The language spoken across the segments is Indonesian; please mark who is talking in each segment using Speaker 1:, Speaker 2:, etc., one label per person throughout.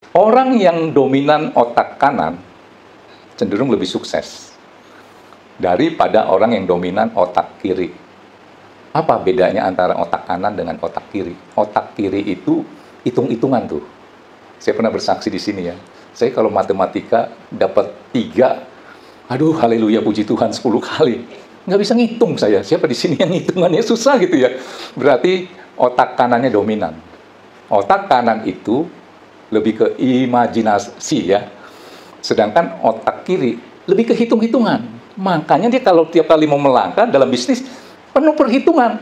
Speaker 1: Orang yang dominan otak kanan cenderung lebih sukses daripada orang yang dominan otak kiri. Apa bedanya antara otak kanan dengan otak kiri? Otak kiri itu hitung-hitungan tuh. Saya pernah bersaksi di sini ya. Saya kalau matematika dapat 3, aduh haleluya puji Tuhan 10 kali. Nggak bisa ngitung saya. Siapa di sini yang hitungannya susah gitu ya? Berarti otak kanannya dominan. Otak kanan itu lebih ke imajinasi ya. Sedangkan otak kiri lebih ke hitung-hitungan. Makanya dia kalau tiap kali mau melangkah dalam bisnis, penuh perhitungan.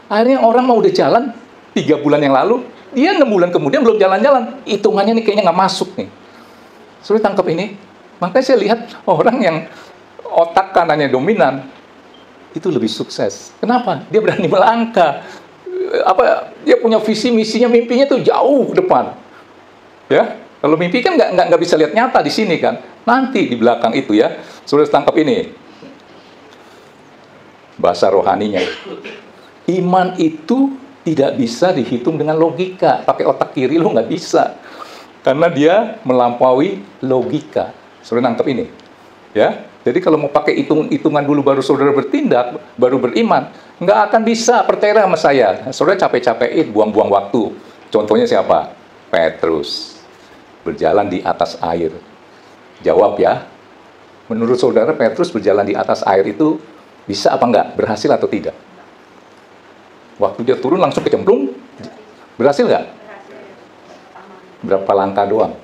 Speaker 1: Akhirnya orang mau udah jalan 3 bulan yang lalu, dia 6 bulan kemudian belum jalan-jalan. Hitungannya nih kayaknya nggak masuk nih. Sudah tangkap ini. Makanya saya lihat orang yang otak kanannya dominan, itu lebih sukses. Kenapa? Dia berani melangkah. Dia punya visi, misinya, mimpinya tuh jauh ke depan. Ya, kalau mimpi kan nggak bisa lihat nyata di sini kan. Nanti di belakang itu ya, sudah tangkap ini. Bahasa rohaninya. Iman itu tidak bisa dihitung dengan logika. Pakai otak kiri lo nggak bisa. Karena dia melampaui logika. Sudah nangkep ini. Ya, jadi kalau mau pakai hitung-hitungan dulu baru saudara bertindak, baru beriman, nggak akan bisa, percaya sama saya. Saudara capek-capekin, buang-buang waktu. Contohnya siapa? Petrus. Berjalan di atas air. Jawab ya. Menurut saudara Petrus berjalan di atas air itu bisa apa enggak? Berhasil atau tidak? Waktu dia turun langsung kecemplung. Berhasil nggak? Berapa langkah doang?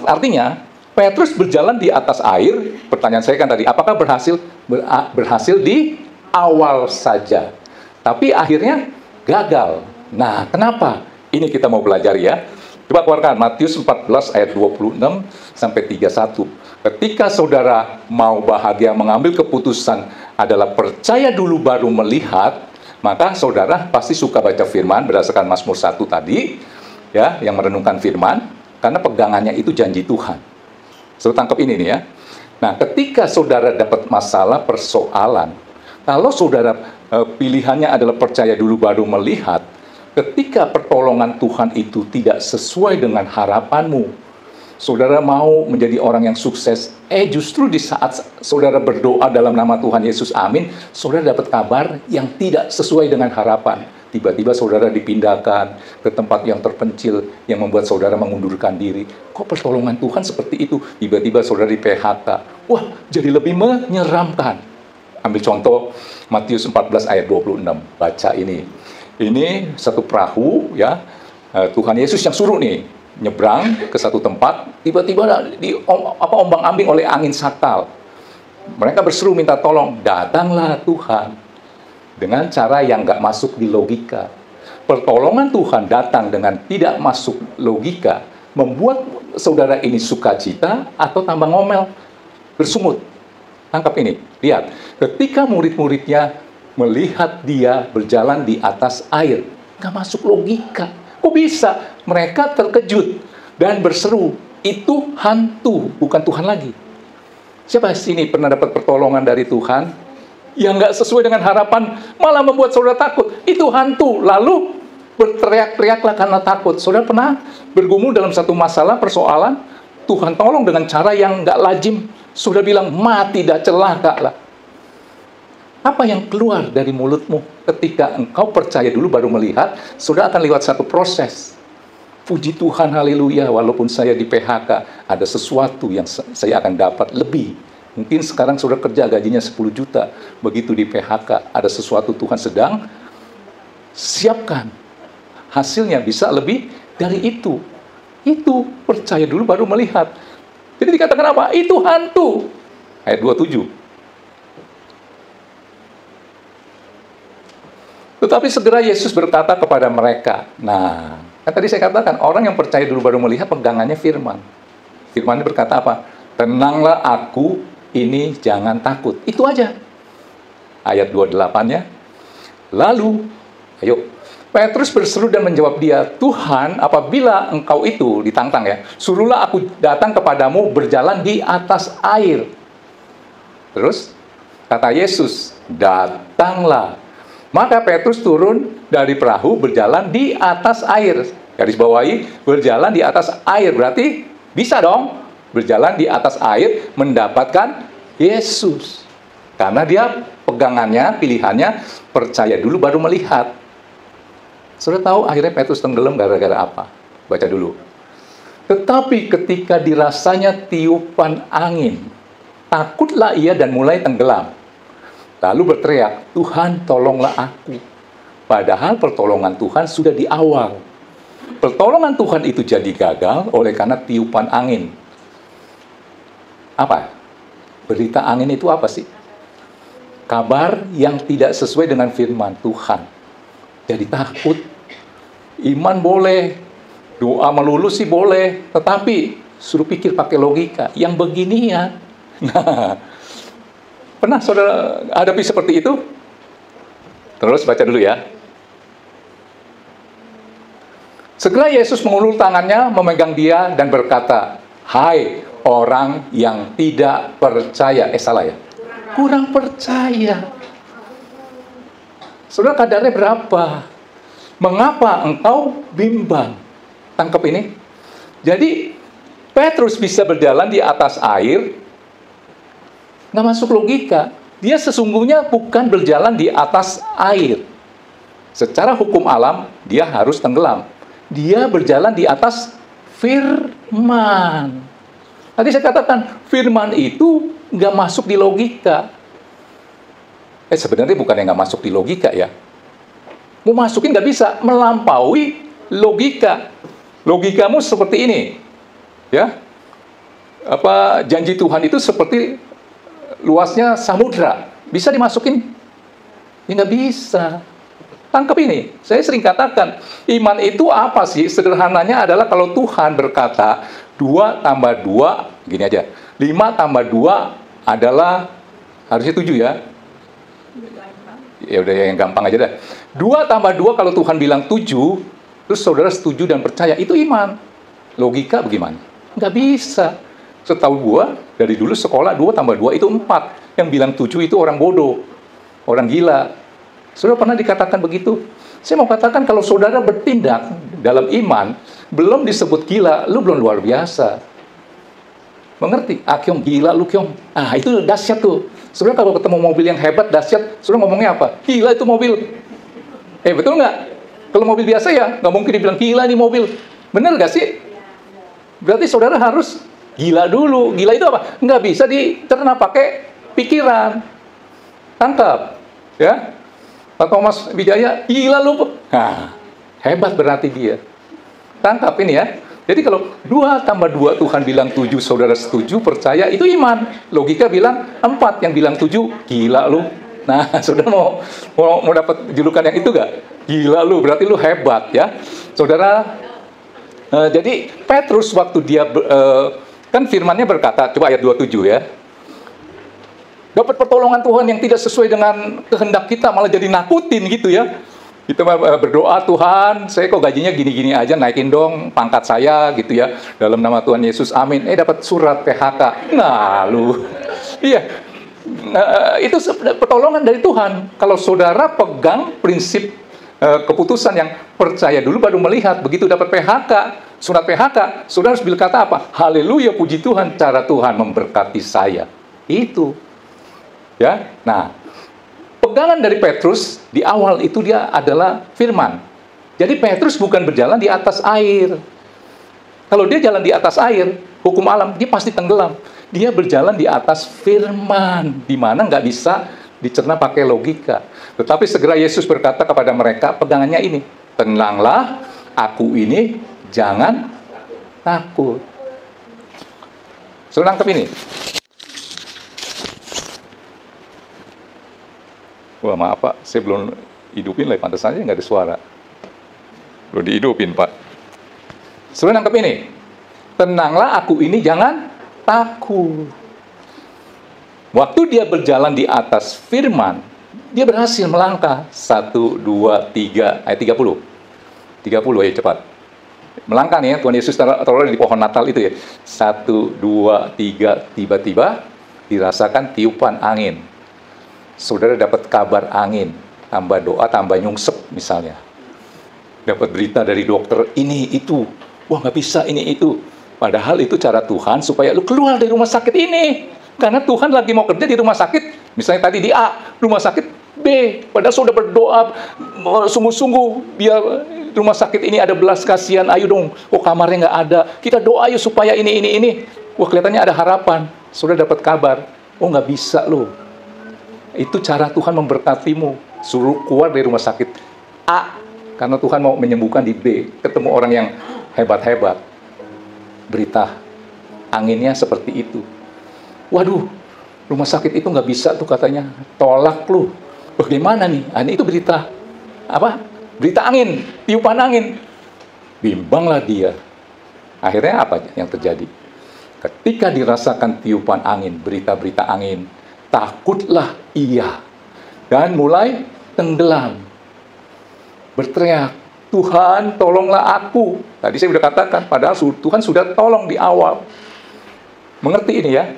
Speaker 1: Artinya Petrus berjalan di atas air. Pertanyaan saya kan tadi, apakah berhasil? Berhasil di awal saja. Tapi akhirnya gagal. Nah, kenapa? Ini kita mau belajar ya. Coba keluarkan Matius 14 ayat 26 sampai 31. Ketika saudara mau bahagia mengambil keputusan adalah percaya dulu baru melihat, maka saudara pasti suka baca firman berdasarkan Mazmur 1 tadi, ya, yang merenungkan firman, karena pegangannya itu janji Tuhan. Saudara tangkap ini nih ya. Nah, ketika saudara dapat masalah, persoalan, kalau saudara pilihannya adalah percaya dulu baru melihat, ketika pertolongan Tuhan itu tidak sesuai dengan harapanmu, saudara mau menjadi orang yang sukses, justru di saat saudara berdoa dalam nama Tuhan Yesus, amin, saudara dapat kabar yang tidak sesuai dengan harapan. Tiba-tiba saudara dipindahkan ke tempat yang terpencil, yang membuat saudara mengundurkan diri. Kok pertolongan Tuhan seperti itu? Tiba-tiba saudara di PHK. Wah, jadi lebih menyeramkan. Ambil contoh Matius 14 ayat 26. Baca ini. Ini satu perahu, ya, Tuhan Yesus yang suruh nih nyebrang ke satu tempat, tiba-tiba ombang-ambing oleh angin sakal. Mereka berseru minta tolong, datanglah Tuhan, dengan cara yang nggak masuk di logika. Pertolongan Tuhan datang dengan tidak masuk logika, membuat saudara ini sukacita atau tambah ngomel, bersungut. Tangkap ini, lihat, ketika murid-muridnya melihat dia berjalan di atas air, nggak masuk logika. Kok bisa? Mereka terkejut dan berseru, itu hantu, bukan Tuhan lagi. Siapa sini pernah dapat pertolongan dari Tuhan yang nggak sesuai dengan harapan, malah membuat saudara takut? Itu hantu. Lalu berteriak-teriaklah karena takut. Saudara pernah bergumul dalam satu masalah, persoalan, Tuhan tolong dengan cara yang nggak lazim. Saudara bilang, mati dah, celaka lah. Apa yang keluar dari mulutmu ketika engkau percaya dulu baru melihat? Saudara akan lewat satu proses. Puji Tuhan, haleluya, walaupun saya di PHK, ada sesuatu yang saya akan dapat lebih. Mungkin sekarang saudara kerja gajinya 10 juta. Begitu di PHK, ada sesuatu Tuhan sedang siapkan. Hasilnya bisa lebih dari itu. Itu percaya dulu baru melihat. Jadi dikatakan apa? Itu hantu. Ayat 27. Tetapi segera Yesus berkata kepada mereka. Nah, kan tadi saya katakan, orang yang percaya dulu baru melihat pegangannya firman. Firman berkata apa? Tenanglah aku, ini jangan takut. Itu aja. Ayat 28-nya. Lalu, ayo, Petrus berseru dan menjawab dia, Tuhan, apabila engkau itu, ditantang ya, suruhlah aku datang kepadamu berjalan di atas air. Terus, kata Yesus, datanglah. Maka Petrus turun dari perahu berjalan di atas air. Garis bawahi, berjalan di atas air. Berarti bisa dong berjalan di atas air mendapatkan Yesus. Karena dia pegangannya, pilihannya, percaya dulu baru melihat. Sudah tahu akhirnya Petrus tenggelam gara-gara apa? Baca dulu. Tetapi ketika dirasanya tiupan angin, takutlah ia dan mulai tenggelam. Lalu berteriak, Tuhan tolonglah aku. Padahal pertolongan Tuhan sudah di awal. Pertolongan Tuhan itu jadi gagal oleh karena tiupan angin. Apa? Berita angin itu apa sih? Kabar yang tidak sesuai dengan firman Tuhan. Jadi takut. Iman boleh, doa melulu sih boleh, tetapi suruh pikir pakai logika. Yang beginian. Nah, pernah saudara hadapi seperti itu? Terus baca dulu ya. Segera Yesus mengulur tangannya, memegang dia dan berkata, hai orang yang tidak percaya. Salah ya? Kurang percaya. Saudara, kadarnya berapa? Mengapa engkau bimbang? Tangkap ini. Jadi, Petrus bisa berjalan di atas air, nggak masuk logika. Dia sesungguhnya bukan berjalan di atas air. Secara hukum alam, dia harus tenggelam. Dia berjalan di atas firman. Tadi saya katakan, firman itu nggak masuk di logika. Sebenarnya bukan yang nggak masuk di logika ya. Mau masukin nggak bisa, melampaui logika. Logikamu seperti ini, ya. Janji Tuhan itu seperti luasnya samudra. Bisa dimasukin? Ya nggak bisa. Tangkap ini. Saya sering katakan, iman itu apa sih? Sederhananya adalah kalau Tuhan berkata, 2 tambah 2, gini aja. 5 tambah 2 adalah, harusnya 7 ya. Ya udah yang gampang aja dah. 2 tambah 2 kalau Tuhan bilang 7, terus saudara setuju dan percaya, itu iman. Logika bagaimana? Nggak bisa. Setahu gua, dari dulu sekolah 2 tambah 2 itu 4. Yang bilang 7 itu orang bodoh, orang gila. Saudara pernah dikatakan begitu? Saya mau katakan kalau saudara bertindak dalam iman, belum disebut gila, lu belum luar biasa. Mengerti? Kyong, gila lu Kyong. Itu dahsyat tuh. Saudara kalau ketemu mobil yang hebat, dahsyat, saudara ngomongnya apa? Gila itu mobil. Betul nggak? Kalau mobil biasa ya, nggak mungkin dibilang gila nih mobil. Bener nggak sih? Berarti saudara harus gila dulu. Gila itu apa? Nggak bisa dicerna pakai pikiran. Tangkap. Ya? Pak Thomas Wijaya, gila lu. Hebat berarti dia. Tangkap ini ya. Jadi kalau 2 tambah 2 Tuhan bilang 7, saudara setuju, percaya, itu iman. Logika bilang 4, yang bilang 7, gila lu. Nah, saudara mau dapat julukan yang itu gak? Gila lu, berarti lu hebat ya. Saudara, jadi Petrus waktu dia, kan firmannya berkata, coba ayat 27 ya. Dapat pertolongan Tuhan yang tidak sesuai dengan kehendak kita, malah jadi nakutin gitu ya. Kita berdoa, Tuhan, saya kok gajinya gini-gini aja, naikin dong pangkat saya gitu ya. Dalam nama Tuhan Yesus, amin. Dapat surat PHK. Nah, lu. Iya. Itu pertolongan dari Tuhan. Kalau saudara pegang prinsip keputusan yang percaya dulu baru melihat. Begitu dapat PHK, surat PHK, saudara harus berkata apa? Haleluya, puji Tuhan, cara Tuhan memberkati saya. Itu. Ya, nah, pegangan dari Petrus di awal itu dia adalah firman. Jadi Petrus bukan berjalan di atas air. Kalau dia jalan di atas air, hukum alam, dia pasti tenggelam. Dia berjalan di atas firman, di mana nggak bisa dicerna pakai logika. Tetapi segera Yesus berkata kepada mereka, pegangannya ini, tenanglah, aku ini, jangan takut. Sudah nangkep ini? Wah, maaf Pak, saya belum hidupin lah, pantas saja nggak ada suara. Belum dihidupin Pak. Sudah nangkep ini? Tenanglah, aku ini jangan takut. Waktu dia berjalan di atas firman, dia berhasil melangkah. 1, 2, 3, ayat 30. 30 ya, cepat. Melangkah nih ya, Tuhan Yesus taruh di pohon Natal itu ya. 1, 2, 3, tiba-tiba dirasakan tiupan angin. Saudara dapat kabar angin, tambah doa, tambah nyungsep misalnya. dapat berita dari dokter ini itu, wah nggak bisa ini itu. Padahal itu cara Tuhan supaya lu keluar dari rumah sakit ini. Karena Tuhan lagi mau kerja di rumah sakit, misalnya tadi di A, rumah sakit B. Padahal sudah berdoa sungguh-sungguh biar rumah sakit ini ada belas kasihan. Ayo dong, oh kamarnya nggak ada. Kita doa yuk supaya ini. Wah kelihatannya ada harapan. Sudah dapat kabar, oh nggak bisa loh. Itu cara Tuhan memberkatimu. Suruh keluar dari rumah sakit A, karena Tuhan mau menyembuhkan di B. Ketemu orang yang hebat-hebat. Berita anginnya seperti itu. Waduh, rumah sakit itu nggak bisa tuh katanya. Tolak lu. Bagaimana nih? Ini itu berita apa? Berita angin, tiupan angin. Bimbanglah dia. Akhirnya apa yang terjadi? Ketika dirasakan tiupan angin, berita-berita angin, takutlah ia. Dan mulai tenggelam. Berteriak, Tuhan tolonglah aku. Tadi saya sudah katakan, padahal Tuhan sudah tolong di awal. Mengerti ini ya?